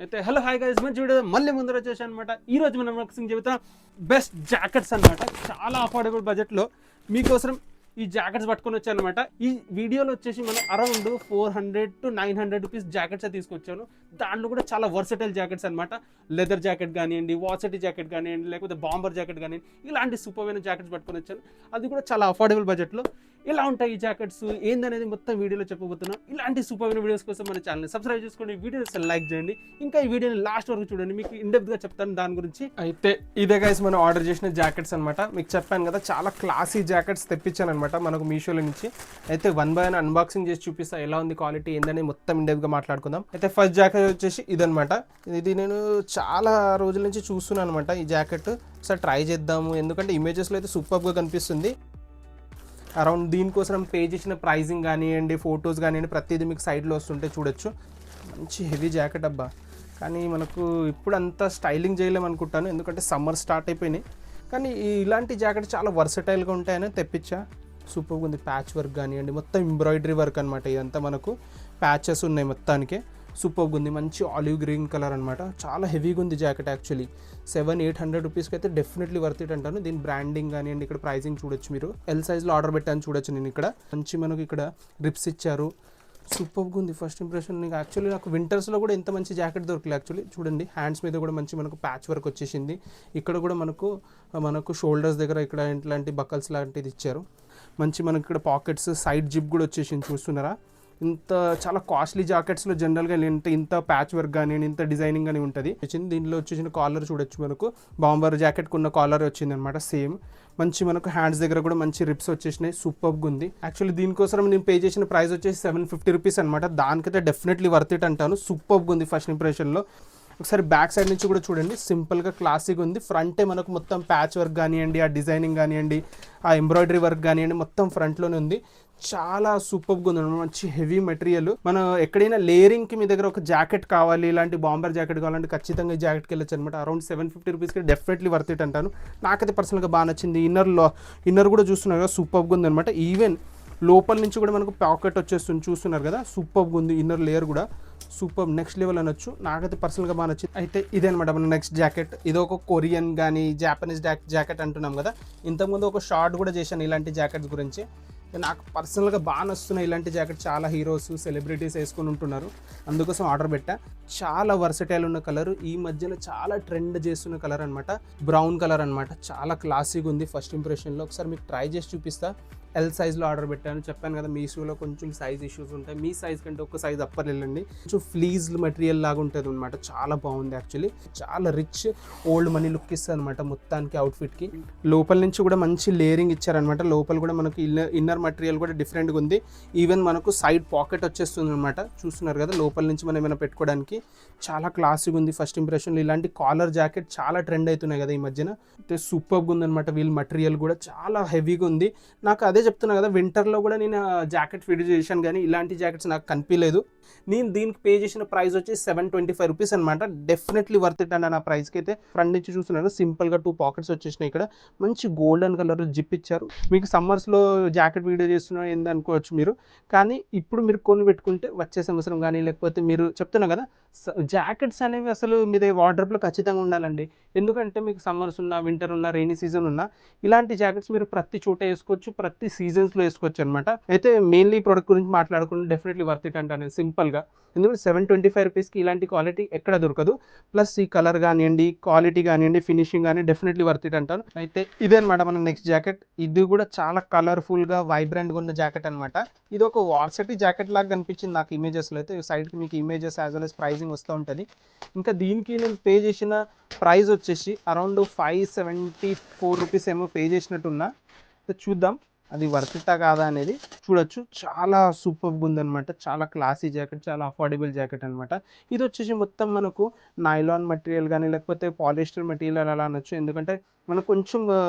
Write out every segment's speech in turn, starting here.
అయితే hello hi guys, మంచి video మళ్ళీ ముందర వచ్చేసాను అనమాట. ఈ రోజు మనం అన్బాక్సింగ్ చెబుతున్న బెస్ట్ జాకెట్స్ అనమాట. చాలా అఫోర్డబుల్ బడ్జెట్లో మీకోసం ఈ జాకెట్స్ పట్టుకొని వచ్చాను అనమాట. ఈ వీడియోలో వచ్చేసి మనం అరౌండ్ 400 to 900 రూపీస్ జాకెట్స్ తీసుకొచ్చాను. దాంట్లో కూడా చాలా వర్సటైల్ జాకెట్స్ అనమాట. లెదర్ జాకెట్ కానివ్వండి, వాసటి జాకెట్ కానివ్వండి, లేకపోతే బాంబర్ జాకెట్ కానివ్వండి, ఇలాంటి సూపర్ అయిన జాకెట్స్ పట్టుకొని వచ్చాను. అది కూడా చాలా అఫోర్డబుల్ బడ్జెట్లో. ఎలా ఉంటాయి ఈ జాకెట్స్ ఏందనేది మొత్తం వీడియోలో చెప్పబోతున్నాం. ఇలాంటి సూపర్ వీడియోస్ కోసం మన ఛానల్ని సబ్స్క్రైబ్ చేసుకోండి, వీడియోస్ లైక్ చేయండి, ఇంకా ఈ వీడియోని లాస్ట్ వరకు చూడండి, మీకు ఇన్డెప్త్గా చెప్తాను దాని గురించి. అయితే ఇదే గైస్ మనం ఆర్డర్ చేసిన జాకెట్స్ అనమాట. మీకు చెప్పాను కదా చాలా క్లాసీ జాకెట్స్ తెప్పించాను అనమాట మనకు మీషోలో నుంచి. అయితే వన్ బై వన్ అన్బాక్సింగ్ చేసి చూపిస్తా ఎలా ఉంది క్వాలిటీ ఏందని మొత్తం ఇన్డెప్త్గా మాట్లాడుకుందాం. అయితే ఫస్ట్ జాకెట్ వచ్చేసి ఇదనమాట. ఇది నేను చాలా రోజుల నుంచి చూస్తున్నాను అనమాట ఈ జాకెట్. ఒకసారి ట్రై చేద్దాము, ఎందుకంటే ఇమేజెస్లో అయితే సూపర్గా కనిపిస్తుంది. అరౌండ్ దీనికోసం పే చేసిన ప్రైజింగ్ కానివ్వండి, ఫొటోస్ కానివ్వండి, ప్రతిదీ మీకు సైడ్లో వస్తుంటే చూడొచ్చు. మంచి హెవీ జాకెట్ అబ్బా. కానీ మనకు ఇప్పుడు అంతా స్టైలింగ్ చేయలేము అనుకుంటాను, ఎందుకంటే సమ్మర్ స్టార్ట్ అయిపోయినాయి. కానీ ఇలాంటి జాకెట్ చాలా వర్సటైల్గా ఉంటాయని తెప్పించా. సూపర్గా ఉంది. ప్యాచ్ వర్క్ కానివ్వండి, మొత్తం ఎంబ్రాయిడరీ వర్క్ అనమాట. ఇదంతా మనకు ప్యాచెస్ ఉన్నాయి మొత్తానికి. సూపర్గా ఉంది. మంచి ఆలివ్ గ్రీన్ కలర్ అనమాట. చాలా హెవీగా ఉంది జాకెట్. యాక్చువల్లీ 700-800 రూపీస్కి అయితే డెఫినెట్లీ వర్త్ ఇట్ అంటాను. దీని బ్రాండింగ్ కానివ్వండి, ఇక్కడ ప్రైజింగ్ చూడొచ్చు మీరు. ఎల్ సైజ్లో ఆర్డర్ పెట్టాను చూడొచ్చు. నేను ఇక్కడ మంచి మనకు ఇక్కడ రిప్స్ ఇచ్చారు. సూపర్గా ఉంది. ఫస్ట్ ఇంప్రెషన్ నాకు వింటర్స్లో కూడా ఎంత మంచి జాకెట్ దొరకలేదు యాక్చువల్లీ. చూడండి హ్యాండ్స్ మీద కూడా మంచి మనకు ప్యాచ్ వర్క్ వచ్చేసింది. ఇక్కడ కూడా మనకు షోల్డర్స్ దగ్గర ఇక్కడ ఇట్లాంటి బకల్స్ లాంటిది ఇచ్చారు. మంచి మనకి ఇక్కడ పాకెట్స్, సైడ్ జిప్ కూడా వచ్చేసింది. చూస్తున్నారా? ఇంత చాలా కాస్ట్లీ జాకెట్స్లో జనరల్గా ఇంత ప్యాచ్ వర్క్ కానీ ఇంత డిజైనింగ్ అని ఉంటుంది. దీంట్లో వచ్చేసిన కాలర్ చూడొచ్చు. మనకు బాంబర్ జాకెట్కి ఉన్న కాలర్ వచ్చింది అనమాట సేమ్. మంచి మనకు హ్యాండ్స్ దగ్గర కూడా మంచి రిప్స్ వచ్చేసినాయి. సూపర్గా ఉంది. యాక్చువల్లీ దీనికోసం నేను పే చేసిన ప్రైస్ వచ్చేసి 750 రూపీస్ అనమాట. దానికైతే డెఫినెట్లీ వర్త్ ఇట్ అంటాను. సూపర్గా ఉంది ఫస్ట్ ఇంప్రెషన్లో. ఒకసారి బ్యాక్ సైడ్ నుంచి కూడా చూడండి. సింపుల్గా క్లాసిక్ ఉంది. ఫ్రంటే మనకు మొత్తం ప్యాచ్ వర్క్ కానివ్వండి, ఆ డిజైనింగ్ కానివ్వండి, ఆ ఎంబ్రాయిడరీ వర్క్ కానివ్వండి, మొత్తం ఫ్రంట్లోనే ఉంది. చాలా సూపర్గా ఉంది. మంచి హెవీ మెటీరియల్. మనం ఎక్కడైనా లేయరింగ్కి మీ దగ్గర ఒక జాకెట్ కావాలి, ఇలాంటి బాంబర్ జాకెట్ కావాలంటే ఖచ్చితంగా ఈ జాకెట్కి వెళ్ళొచ్చు అనమాట. అరౌండ్ 750 రూపీస్కి డెఫినెట్లీ వర్త్ ఇట్ అంటాను. నాకైతే పర్సనల్గా బాగా నచ్చింది. ఇన్నర్ కూడా చూస్తున్నారు కదా, సూపర్గా ఉంది అనమాట. ఈవెన్ లోపల నుంచి కూడా మనకు పాకెట్ వచ్చేస్తుంది. చూస్తున్నారు కదా, సూపర్గా ఉంది. ఇన్నర్ లేయర్ కూడా సూపర్ నెక్స్ట్ లెవెల్ అనొచ్చు. నాకైతే పర్సనల్గా బాగా నచ్చింది. అయితే ఇదే అనమాట మన నెక్స్ట్ జాకెట్. ఇది ఒక కొరియన్ కానీ జాపనీస్ జాకెట్ అంటున్నాం కదా. ఇంతకుముందు ఒక షార్ట్ కూడా చేశాను ఇలాంటి జాకెట్స్ గురించి. నాకు పర్సనల్గా బాగా నచ్చుతున్నాయి ఇలాంటి జాకెట్. చాలా హీరోస్, సెలబ్రిటీస్ వేసుకొని ఉంటున్నారు, అందుకోసం ఆర్డర్ పెట్టా. చాలా వర్సటైల్ ఉన్న కలర్, ఈ మధ్యన చాలా ట్రెండ్ చేస్తున్న కలర్ అనమాట. బ్రౌన్ కలర్ అనమాట. చాలా క్లాసీగా ఉంది ఫస్ట్ ఇంప్రెషన్లో. ఒకసారి మీకు ట్రై చేసి చూపిస్తా. ఎల్ సైజ్లో ఆర్డర్ పెట్టాను. చెప్పాను కదా మీషోలో కొంచెం సైజ్ ఇష్యూస్ ఉంటాయి. మీ సైజ్ కంటే ఒక సైజ్ అప్పర్ వెళ్ళండి. కొంచెం ఫ్లీజ్ మెటీరియల్ లాగా ఉంటుంది అనమాట. చాలా బాగుంది యాక్చువల్లీ. చాలా రిచ్ ఓల్డ్ మనీ లుక్ ఇస్తుంది అనమాట మొత్తానికి అవుట్ఫిట్కి. లోపల నుంచి కూడా మంచి లేయరింగ్ ఇచ్చారనమాట. లోపల కూడా మనకి ఇన్నర్ మెటీరియల్ కూడా డిఫరెంట్గా ఉంది. ఈవెన్ మనకు సైడ్ పాకెట్ వచ్చేస్తుంది అనమాట. చూస్తున్నారు కదా, లోపల నుంచి మనం ఏమైనా పెట్టుకోవడానికి చాలా క్లాసిగా ఉంది ఫస్ట్ ఇంప్రెషన్లో. ఇలాంటి కాలర్ జాకెట్ చాలా ట్రెండ్ అవుతున్నాయి కదా ఈ మధ్యన. అయితే సూపర్గా ఉందనమాట. వీల్ మెటీరియల్ కూడా చాలా హెవీగా ఉంది. నాకు అదే చెప్తున్నా కదా, వింటర్లో కూడా నేను జాకెట్ ఫిట్ చేశాను కానీ ఇలాంటి జాకెట్స్ నాకు కనిపించలేదు. నేను దీనికి పే చేసిన ప్రైస్ వచ్చి 725 రూపీస్ అనమాట. డెఫినెట్లీ వర్త్ ఇట్ అండి నా ప్రైస్కి అయితే. ఫ్రంట్ నుంచి చూస్తున్నారు సింపుల్గా 2 పాకెట్స్ వచ్చేసినాయి. ఇక్కడ మంచి గోల్డెన్ కలర్ జిప్ ఇచ్చారు. మీకు సమ్మర్స్లో జాకెట్ వీడియో చేస్తున్నా ఏంది అనుకోవచ్చు మీరు, కానీ ఇప్పుడు మీరు కొని పెట్టుకుంటే వచ్చే సంవత్సరం కానీ, లేకపోతే మీరు చెప్తున్నా కదా, జాకెట్స్ అనేవి అసలు మీద వార్డ్రోబ్లో ఖచ్చితంగా ఉండాలండి. ఎందుకంటే మీకు సమ్మర్స్ ఉన్నా, వింటర్ ఉన్నా, రెయినీ సీజన్ ఉన్నా ఇలాంటి జాకెట్స్ మీరు ప్రతి చోట వేసుకోవచ్చు, ప్రతి సీజన్స్లో వేసుకోవచ్చు అనమాట. అయితే మెయిన్లీ ప్రోడక్ట్ గురించి మాట్లాడుకుంటే డెఫినెట్లీ వర్త్ ఇట్ అంటాను సింపుల్గా. ఎందుకంటే 725 రూపీస్కి ఇలాంటి క్వాలిటీ ఎక్కడ దొరకదు. ప్లస్ ఈ కలర్ కానివ్వండి, క్వాలిటీ కానివ్వండి, ఫినిషింగ్ కానీ డెఫినెట్లీ వర్త్ ఇట్ అంటాను. అయితే ఇదే అనమాట మన నెక్స్ట్ జాకెట్. ఇది కూడా చాలా కలర్ఫుల్గా వైబ్రెంట్గా ఉన్న జాకెట్ అనమాట. ఇది ఒక వార్సిటీ జాకెట్ లాగా కనిపించింది నాకు ఇమేజెస్లో. అయితే సైడ్కి మీకు images as well as pricing వస్తూ ఉంటుంది. ఇంకా దీనికి నేను పే చేసిన ప్రైస్ వచ్చేసి అరౌండ్ 574 రూపీస్ ఏమో పే చేసినట్టున్నా. చూద్దాం అది వర్తితా కాదా అనేది. చూడొచ్చు, చాలా సూపర్గా ఉందనమాట. చాలా క్లాసీ జాకెట్, చాలా అఫోర్డబుల్ జాకెట్ అనమాట. ఇది వచ్చేసి మొత్తం మనకు నైలాన్ మెటీరియల్ కానీ, లేకపోతే పాలిస్టర్ మెటీరియల్ అలా అనొచ్చు. ఎందుకంటే మనకు కొంచెం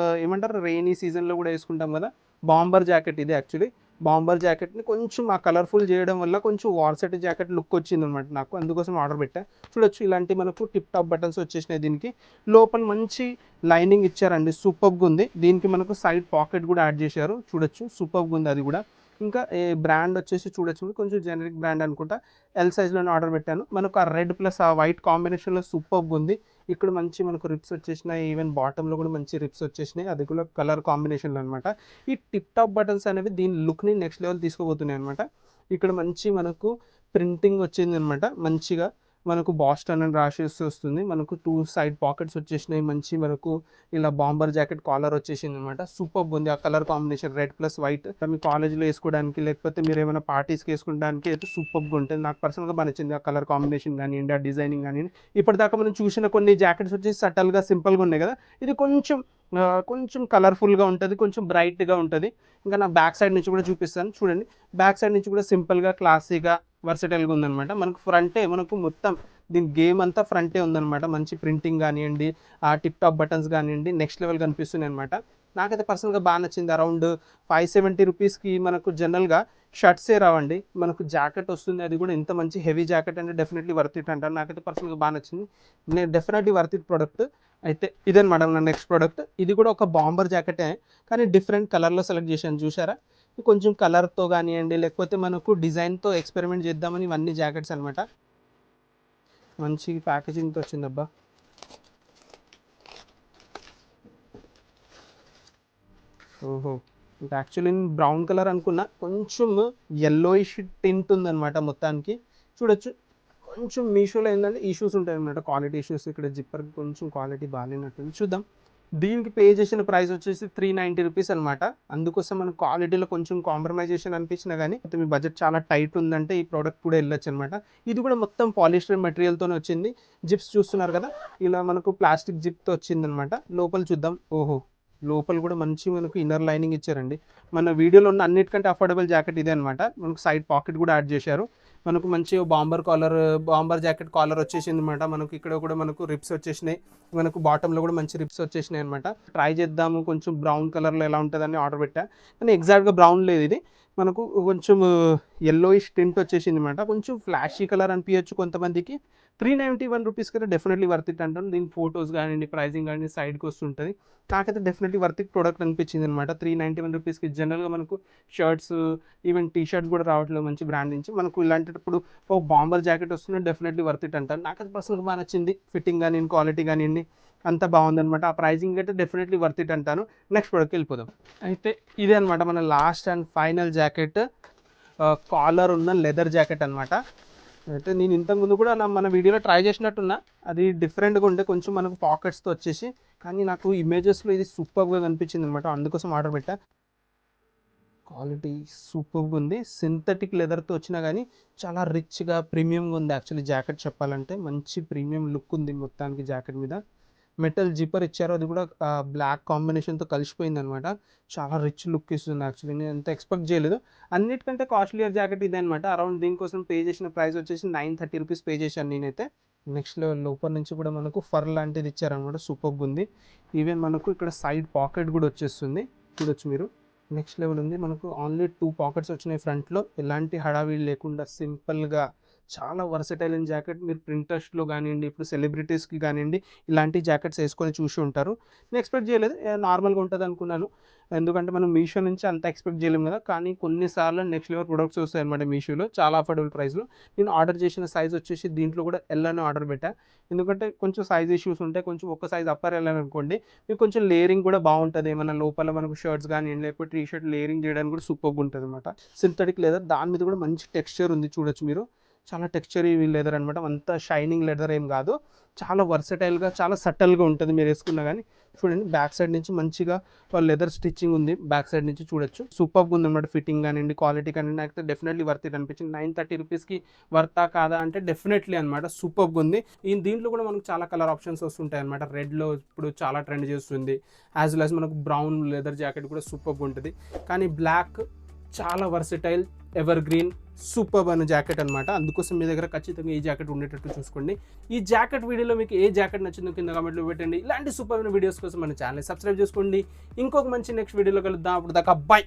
ఏమంటారు, రెయినీ సీజన్లో కూడా వేసుకుంటాం కదా. బాంబర్ జాకెట్ ఇది యాక్చువల్లీ. బాంబర్ జాకెట్ని కొంచెం ఆ కలర్ఫుల్ చేయడం వల్ల కొంచెం వార్సిటీ జాకెట్ లుక్ వచ్చింది అనమాట నాకు, అందుకోసం ఆర్డర్ పెట్టా. చూడొచ్చు, ఇలాంటి మనకు టిప్ టాప్ బటన్స్ వచ్చేసినాయి. దీనికి లోపల మంచి లైనింగ్ ఇచ్చారండి. సూపర్గా ఉంది. దీనికి మనకు సైడ్ పాకెట్ కూడా యాడ్ చేశారు. చూడొచ్చు, సూపర్గా ఉంది అది కూడా. ఇంకా ఈ బ్రాండ్ వచ్చేసి చూడొచ్చు, కొంచెం జనరిక్ బ్రాండ్ అనుకుంటా. ఎల్ సైజ్లోనే ఆర్డర్ పెట్టాను. మనకు ఆ రెడ్ ప్లస్ ఆ వైట్ కాంబినేషన్లో సూపర్గా ఉంది. ఇక్కడ మంచి మనకు రిప్స్ వచ్చేసినాయి, ఈవెన్ బాటంలో కూడా మంచి రిప్స్ వచ్చేసినాయి, అది కూడా కలర్ కాంబినేషన్లో అనమాట. ఈ టిప్ టాప్ బటన్స్ అనేవి దీని లుక్ని నెక్స్ట్ లెవెల్ తీసుకోబోతున్నాయి అనమాట. ఇక్కడ మంచి మనకు ప్రింటింగ్ వచ్చింది అనమాట, మంచిగా మనకు బాస్టన్ అని రాసేసి వస్తుంది. మనకు 2 సైడ్ పాకెట్స్ వచ్చేసినాయి, మంచి మనకు ఇలా బాంబర్ జాకెట్ కాలర్ వచ్చేసింది అనమాట. సూపర్ ఉంది ఆ colour combination, red plus white. మీ కాలేజ్లో వేసుకోవడానికి లేకపోతే మీరు ఏమైనా పార్టీస్కి వేసుకోవడానికి అయితే సూపర్గా ఉంటుంది. నాకు పర్సనల్గా బాగా నచ్చింది ఆ కలర్ కాంబినేషన్ కానివ్వండి, ఆ డిజైనింగ్ కానివ్వండి. ఇప్పటిదాకా మనం చూసిన కొన్ని జాకెట్స్ వచ్చేసి సటల్గా సింపుల్గా ఉన్నాయి కదా, ఇది కొంచెం కలర్ఫుల్గా ఉంటుంది, కొంచెం బ్రైట్గా ఉంటుంది. ఇంకా నా బ్యాక్ సైడ్ నుంచి కూడా చూపిస్తాను చూడండి. బ్యాక్ సైడ్ నుంచి కూడా సింపుల్గా క్లాసీగా వర్సటైల్గా ఉందన్నమాట. మనకు ఫ్రంటే మనకు మొత్తం దీని గేమ్ అంతా ఫ్రంటే ఉందన్నమాట. మంచి ప్రింటింగ్ కానివ్వండి, ఆ టిప్ టాప్ బటన్స్ కానివ్వండి, నెక్స్ట్ లెవెల్ కనిపిస్తున్నాయి అనమాట. నాకైతే పర్సనల్గా బాగా నచ్చింది. అరౌండ్ 570 రూపీస్కి మనకు జనరల్గా షర్ట్సే రావండి, మనకు జాకెట్ వస్తుంది, అది కూడా ఇంత మంచి హెవీ జాకెట్ అంటే డెఫినెట్లీ వర్త్ ఇట్ అంటాను. నాకైతే పర్సనల్గా బాగా నచ్చింది, నేను డెఫినెట్లీ వర్త్ ఇట్ ప్రోడక్ట్. అయితే ఇదన్నమాట నా నెక్స్ట్ ప్రోడక్ట్. ఇది కూడా ఒక బాంబర్ జాకెటే, కానీ డిఫరెంట్ కలర్లో సెలెక్ట్ చేశాను చూసారా. కొంచెం కలర్తో కానివ్వండి, లేకపోతే మనకు డిజైన్తో ఎక్స్పెరిమెంట్ చేద్దామని ఇవన్నీ జాకెట్స్ అనమాట. మంచి ప్యాకేజింగ్తో వచ్చిందబ్బా. ఓహో, యాక్చువల్లీ నేను బ్రౌన్ కలర్ అనుకున్నా, కొంచెం ఎల్లోయిష్ టింట్ ఉందన్నమాట మొత్తానికి. చూడొచ్చు కొంచెం మీషోలో ఏంటంటే ఇష్యూస్ ఉంటాయి అనమాట, క్వాలిటీ ఇష్యూస్. ఇక్కడ జిప్పర్కి కొంచెం క్వాలిటీ బాగాలేనట్టుంది. చూద్దాం. దీనికి పే చేసిన ప్రైస్ వచ్చేసి 390 రూపీస్ అనమాట. అందుకోసం మనకు క్వాలిటీలో కొంచెం కాంప్రమైజేషన్ అనిపించినా కానీ మీ బడ్జెట్ చాలా టైట్ ఉందంటే ఈ ప్రోడక్ట్ కూడా వెళ్ళొచ్చు అనమాట. ఇది కూడా మొత్తం పాలిస్టర్ మెటీరియల్తోనే వచ్చింది. జిప్స్ చూస్తున్నారు కదా, ఇలా మనకు ప్లాస్టిక్ జిప్తో వచ్చిందనమాట. లోపల చూద్దాం. ఓహో, లోపల కూడా మంచి మనకు ఇన్నర్ లైనింగ్ ఇచ్చారండి. మన వీడియోలో ఉన్న అన్నిటికంటే అఫోర్డబుల్ జాకెట్ ఇదే అనమాట. మనకు సైడ్ పాకెట్ కూడా యాడ్ చేశారు. మనకు మంచి బాంబర్ జాకెట్ కాలర్ వచ్చేసింది అనమాట. మనకు ఇక్కడ కూడా మనకు రిప్స్ వచ్చేసినాయి, మనకు బాటంలో కూడా మంచి రిప్స్ వచ్చేసినాయి అనమాట. ట్రై చేద్దాము కొంచెం బ్రౌన్ కలర్లో ఎలా ఉంటుందని ఆర్డర్ పెట్టా, కానీ ఎగ్జాక్ట్గా బ్రౌన్ లేదు, ఇది మనకు కొంచెం ఎల్లోయిష్ టింట్ వచ్చేసింది అనమాట. కొంచెం ఫ్లాషీ కలర్ అనిపించచ్చు కొంతమందికి. 391 రూపీస్కి అయితే డెఫినెట్లీ వర్త్ ఇట్ అంటాను. దీని ఫొటోస్ కానివ్వండి, ప్రైజింగ్ కానీ సైడ్కి వస్తుంటుంది. నాకైతే డెఫినెట్లీ వర్త్ ఇట్ ప్రోడక్ట్ అనిపించింది అనమాట. 391 రూపీస్కి జనరల్గా మనకు షర్ట్స్, ఈవెన్ టీ షర్ట్స్ కూడా రావట్లేదు మంచి బ్రాండ్ నుంచి. మనకు ఇలాంటప్పుడు ఒక బాంబర్ జాకెట్ వస్తుంది, డెఫినెట్లీ వర్త్ ఇట్ అంటాను. నాకైతే పర్సనల్గా బాగా నచ్చింది. ఫిట్టింగ్ కానీ క్వాలిటీ కానివ్వండి అంతా బాగుందనమాట. ఆ ప్రైజింగ్ అయితే డెఫినెట్లీ వర్త్ ఇట్ అంటాను. నెక్స్ట్ ప్రోడక్ట్కి వెళ్ళిపోదాం. అయితే ఇదే అనమాట మన last and final jacket, collar ఉన్న లెదర్ జాకెట్ అనమాట. అయితే నేను ఇంతకుముందు కూడా మన వీడియోలో ట్రై చేసినట్టున్నా, అది డిఫరెంట్గా ఉండే కొంచెం మనకు పాకెట్స్తో వచ్చేసి, కానీ నాకు ఇమేజెస్లో ఇది సూపర్గా కనిపించింది అనమాట. అందుకోసం ఆర్డర్ పెట్టా. క్వాలిటీ సూపర్గా ఉంది, సింథటిక్ లెదర్తో వచ్చినా కానీ చాలా రిచ్గా ప్రీమియంగా ఉంది. యాక్చువల్లీ జాకెట్ చెప్పాలంటే మంచి ప్రీమియం లుక్ ఉంది మొత్తానికి జాకెట్ మీద. మెటల్ జిప్పర్ ఇచ్చారు, అది కూడా బ్లాక్ కాంబినేషన్తో కలిసిపోయింది అనమాట. చాలా రిచ్ లుక్ ఇస్తుంది. యాక్చువల్లీ నేను ఎంత ఎక్స్పెక్ట్ చేయలేదు. అన్నిటికంటే కాస్ట్లీయర్ జాకెట్ ఇదే అనమాట. అరౌండ్ దీనికోసం పే చేసిన ప్రైస్ వచ్చేసి 930 రూపీస్ పే చేశాను నేనైతే. నెక్స్ట్ లెవెల్ లోపల నుంచి కూడా మనకు ఫర్ లాంటిది ఇచ్చారనమాట, సూపర్గా ఉంది. ఈవెన్ మనకు ఇక్కడ సైడ్ పాకెట్ కూడా వచ్చేస్తుంది, చూడొచ్చు మీరు. నెక్స్ట్ లెవెల్ ఉంది. మనకు ఓన్లీ 2 పాకెట్స్ వచ్చినాయి ఫ్రంట్లో, ఎలాంటి హడావిడి లేకుండా సింపుల్గా చాలా వర్సటైల్ అయిన జాకెట్. మీరు ప్రింటర్స్లో కానివ్వండి, ఇప్పుడు సెలబ్రిటీస్కి కానివ్వండి ఇలాంటి జాకెట్స్ వేసుకొని చూసి ఉంటారు. నేను ఎక్స్పెక్ట్ చేయలేదు, నార్మల్గా ఉంటుంది అనుకున్నాను, ఎందుకంటే మనం మీషో నుంచి అంత ఎక్స్పెక్ట్ చేయలేము కదా. కానీ కొన్నిసార్లు నెక్స్ట్ లెవెల్ ప్రొడక్ట్స్ వస్తాయి అనమాట మీషోలో, చాలా అఫోర్డబుల్ ప్రైస్లో. నేను ఆర్డర్ చేసిన సైజ్ వచ్చేసి దీంట్లో కూడా ఎల్ అని ఆర్డర్ పెట్టా, ఎందుకంటే కొంచెం సైజ్ ఇష్యూస్ ఉంటాయి. కొంచెం ఒక సైజ్ అప్పర్ వెళ్ళాలి అనుకోండి, మీకు కొంచెం లేయరింగ్ కూడా బాగుంటుంది. ఏమైనా లోపల మనకు షర్ట్స్ కానీ లేకపోతే టీ షర్ట్ లేయరింగ్ చేయడానికి కూడా సూపర్గా ఉంటుంది అనమాట. సింథటిక్ లెదర్, దాని మీద కూడా మంచి టెక్స్చర్ ఉంది, చూడొచ్చు మీరు. చాలా టెక్స్చర్ లెదర్ అనమాట, అంత షైనింగ్ లెదర్ ఏం కాదు, చాలా వర్సటైల్గా చాలా సటల్గా ఉంటుంది మీరు వేసుకున్నా కానీ. చూడండి బ్యాక్ సైడ్ నుంచి మంచిగా లెదర్ స్టిచ్చింగ్ ఉంది, బ్యాక్ సైడ్ నుంచి చూడొచ్చు. సూపర్గా ఉంది అనమాట. ఫిట్టింగ్ కానివ్వండి, క్వాలిటీ కానివ్వండి, నాకు డెఫినెట్లీ వర్త్ ఇట్ అనిపించింది. 930 రూపీస్కి వర్తా కాదా అంటే డెఫినెట్లీ అనమాట, సూపర్గా ఉంది. దీంట్లో కూడా మనకు చాలా కలర్ ఆప్షన్స్ వస్తుంటాయి అనమాట. రెడ్లో ఇప్పుడు చాలా ట్రెండ్ చేస్తుంది, యాజ్ వెల్ యాజ్ మనకు బ్రౌన్ లెదర్ జాకెట్ కూడా సూపర్గా ఉంటుంది. కానీ బ్లాక్ చాలా వర్సటైల్, ఎవర్ గ్రీన్, సూపర్ అనే జాకెట్ అనమాట. అందుకోసం మీ దగ్గర ఖచ్చితంగా ఈ జాకెట్ ఉండేటట్టు చూసుకోండి. ఈ జాకెట్ వీడియోలో మీకు ఏ జాకెట్ నచ్చిందో కింద కామెంట్లో పెట్టండి. ఇలాంటి సూపర్ వీడియోస్ కోసం మన ఛానల్ సబ్స్క్రైబ్ చేసుకోండి. ఇంకొక మంచి నెక్స్ట్ వీడియోలో కలుద్దాం. అప్పుడు దాకా బై.